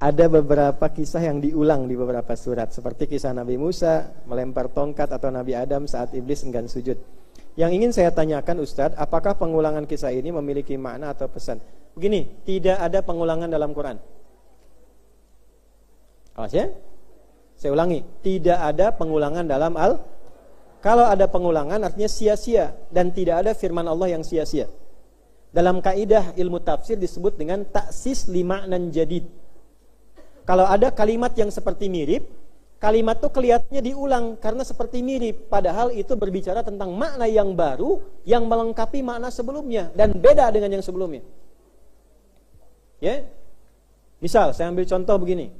ada beberapa kisah yang diulang di beberapa surat, seperti kisah Nabi Musa melempar tongkat atau Nabi Adam saat iblis enggan sujud. Yang ingin saya tanyakan Ustadz, apakah pengulangan kisah ini memiliki makna atau pesan? Begini, tidak ada pengulangan dalam Quran. Awas ya, saya ulangi, tidak ada pengulangan dalam Kalau ada pengulangan artinya sia-sia, dan tidak ada firman Allah yang sia-sia. Dalam kaidah ilmu tafsir disebut dengan taksis lima'nan jadid. Kalau ada kalimat yang seperti mirip, kalimat itu kelihatannya diulang karena seperti mirip, padahal itu berbicara tentang makna yang baru yang melengkapi makna sebelumnya dan beda dengan yang sebelumnya. Ya. Misal saya ambil contoh begini.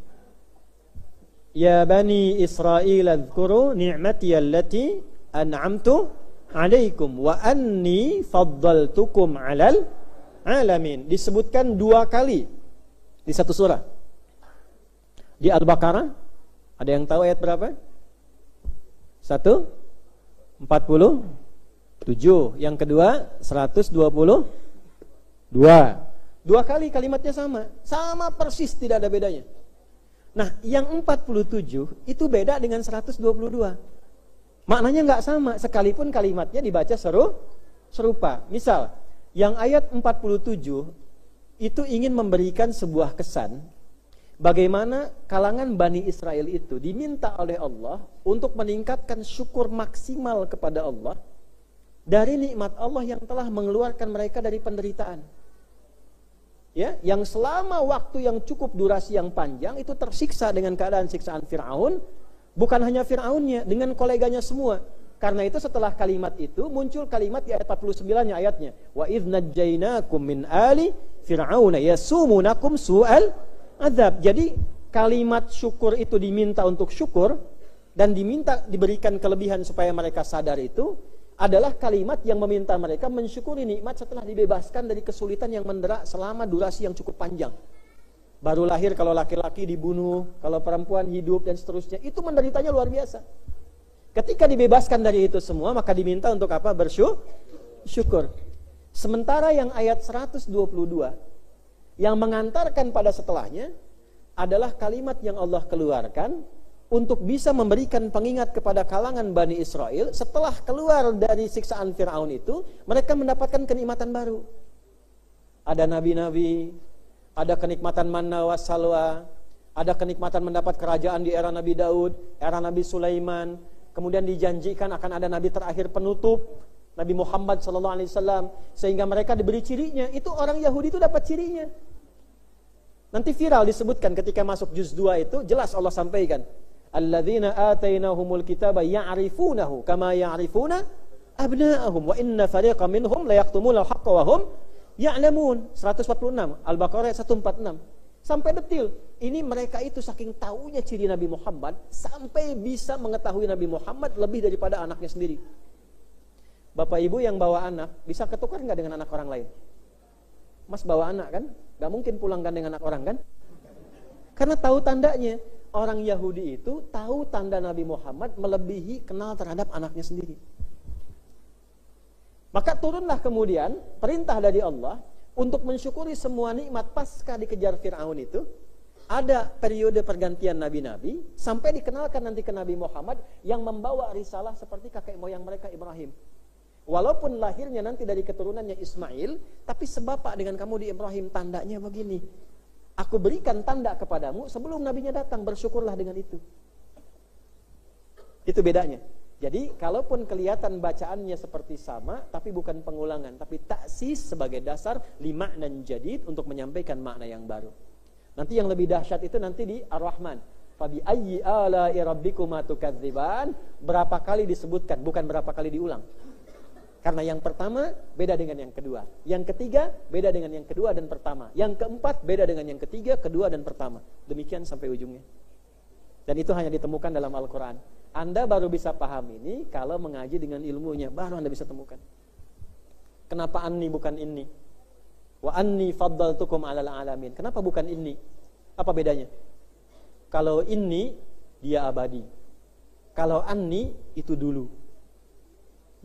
Ya bani Israil adhkuru ni'mati allati an'amtu 'alaikum wa anni faddaltukum 'alal 'alamin. Disebutkan 2 kali di satu surah. Di Al-Baqarah, ada yang tahu ayat berapa? 147. Yang kedua 122. 2 kali kalimatnya sama persis, tidak ada bedanya. Nah, yang 47 itu beda dengan 122. Maknanya nggak sama, sekalipun kalimatnya dibaca serupa. Misal, yang ayat 47 itu ingin memberikan sebuah kesan bagaimana kalangan Bani Israel itu diminta oleh Allah untuk meningkatkan syukur maksimal kepada Allah dari nikmat Allah yang telah mengeluarkan mereka dari penderitaan. Ya, yang selama waktu yang cukup durasi yang panjang itu tersiksa dengan keadaan siksaan Fir'aun, bukan hanya Fir'aunnya, dengan koleganya semua. Karena itu setelah kalimat itu muncul kalimat di ayat 49-nya ayatnya, wa idz najjaynakum min ali fir'auna yasumunakum su'al azab. Jadi kalimat syukur itu diminta untuk syukur dan diminta diberikan kelebihan supaya mereka sadar itu adalah kalimat yang meminta mereka mensyukuri nikmat setelah dibebaskan dari kesulitan yang mendera selama durasi yang cukup panjang. Baru lahir kalau laki-laki dibunuh, kalau perempuan hidup dan seterusnya, itu menderitanya luar biasa. Ketika dibebaskan dari itu semua, maka diminta untuk apa? Bersyukur. Sementara yang ayat 122 yang mengantarkan pada setelahnya adalah kalimat yang Allah keluarkan untuk bisa memberikan pengingat kepada kalangan Bani Israel setelah keluar dari siksaan Fir'aun itu, mereka mendapatkan kenikmatan baru. Ada nabi-nabi, ada kenikmatan manna wassalwa, ada kenikmatan mendapat kerajaan di era Nabi Daud, era Nabi Sulaiman, kemudian dijanjikan akan ada nabi terakhir penutup, Nabi Muhammad SAW, sehingga mereka diberi cirinya. Itu orang Yahudi itu dapat cirinya. Nanti viral disebutkan ketika masuk juz 2 itu, jelas Allah sampaikan, alladzina atainahumul kitaba ya'rifunahu kama ya'rifuna abna'ahum wa inna fariqan minhum la yaqtumuna al-haqqa wa hum ya'lamun. 146 Al-Baqarah 146 sampai detil. Ini mereka itu saking taunya ciri Nabi Muhammad sampai bisa mengetahui Nabi Muhammad lebih daripada anaknya sendiri. Bapak ibu yang bawa anak bisa ketukar nggak dengan anak orang lain? Mas bawa anak kan, nggak mungkin pulangkan dengan anak orang kan? Karena tahu tandanya. Orang Yahudi itu tahu tanda Nabi Muhammad melebihi kenal terhadap anaknya sendiri. Maka turunlah kemudian perintah dari Allah untuk mensyukuri semua nikmat pasca dikejar Fir'aun itu. Ada periode pergantian nabi-nabi sampai dikenalkan nanti ke Nabi Muhammad yang membawa risalah seperti kakek moyang mereka Ibrahim. Walaupun lahirnya nanti dari keturunannya Ismail, tapi sebapak dengan kamu di Ibrahim, tandanya begini. Aku berikan tanda kepadamu sebelum nabinya datang, bersyukurlah dengan itu. Itu bedanya. Jadi kalaupun kelihatan bacaannya seperti sama, tapi bukan pengulangan, tapi taksis sebagai dasar lima'nan jadid untuk menyampaikan makna yang baru. Nanti yang lebih dahsyat itu nanti di Ar-Rahman. Fabi ayyi ala'i rabbikuma tukadziban, berapa kali disebutkan, bukan berapa kali diulang. Karena yang pertama beda dengan yang kedua, yang ketiga beda dengan yang kedua dan pertama, yang keempat beda dengan yang ketiga, kedua dan pertama. Demikian sampai ujungnya. Dan itu hanya ditemukan dalam Al-Quran. Anda baru bisa paham ini kalau mengaji dengan ilmunya, baru Anda bisa temukan. Kenapa anni bukan inni? Wa anni faddaltukum 'alal 'alamin. Kenapa bukan inni? Apa bedanya? Kalau inni dia abadi. Kalau anni itu dulu.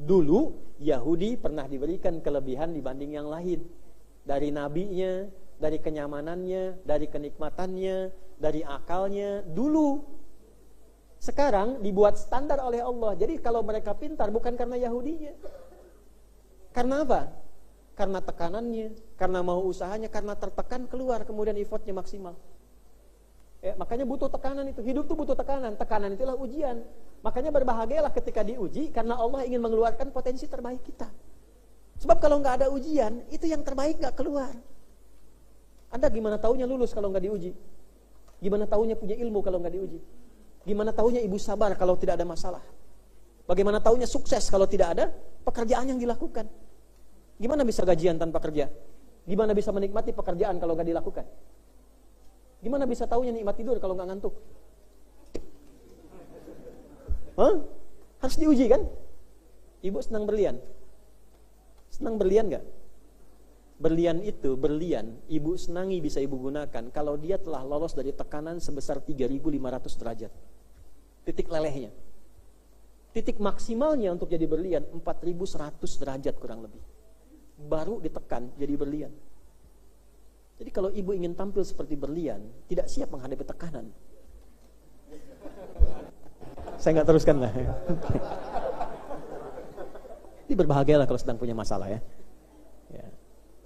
Dulu Yahudi pernah diberikan kelebihan dibanding yang lain. Dari nabinya, dari kenyamanannya, dari kenikmatannya, dari akalnya dulu. Sekarang dibuat standar oleh Allah. Jadi kalau mereka pintar bukan karena Yahudinya. Karena apa? Karena tekanannya, karena mau usahanya, karena tertekan keluar, kemudian effortnya maksimal. Makanya butuh tekanan itu. Hidup itu butuh tekanan. Tekanan itulah ujian. Makanya berbahagialah ketika diuji, karena Allah ingin mengeluarkan potensi terbaik kita. Sebab kalau nggak ada ujian, itu yang terbaik nggak keluar. Anda gimana taunya lulus kalau nggak diuji? Gimana taunya punya ilmu kalau nggak diuji? Gimana taunya ibu sabar kalau tidak ada masalah? Bagaimana taunya sukses kalau tidak ada pekerjaan yang dilakukan? Gimana bisa gajian tanpa kerja? Gimana bisa menikmati pekerjaan kalau nggak dilakukan? Gimana bisa taunya nikmat tidur kalau nggak ngantuk? Harus diuji kan? Ibu senang berlian? Senang berlian nggak? Berlian itu, ibu senangi bisa ibu gunakan kalau dia telah lolos dari tekanan sebesar 3.500 derajat. Titik lelehnya. Titik maksimalnya untuk jadi berlian 4.100 derajat kurang lebih. Baru ditekan jadi berlian. Jadi kalau ibu ingin tampil seperti berlian, tidak siap menghadapi tekanan. Saya nggak teruskan lah. Jadi berbahagialah kalau sedang punya masalah ya.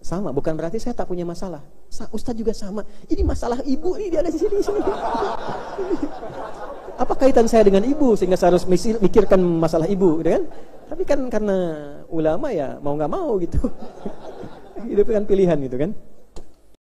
Sama, bukan berarti saya tak punya masalah. Ustadz juga sama. Ini masalah ibu, ini dia ada di sini. Apa kaitan saya dengan ibu sehingga saya harus mikirkan masalah ibu, gitu kan? Tapi kan karena ulama ya mau nggak mau gitu. Hidup kan pilihan gitu kan.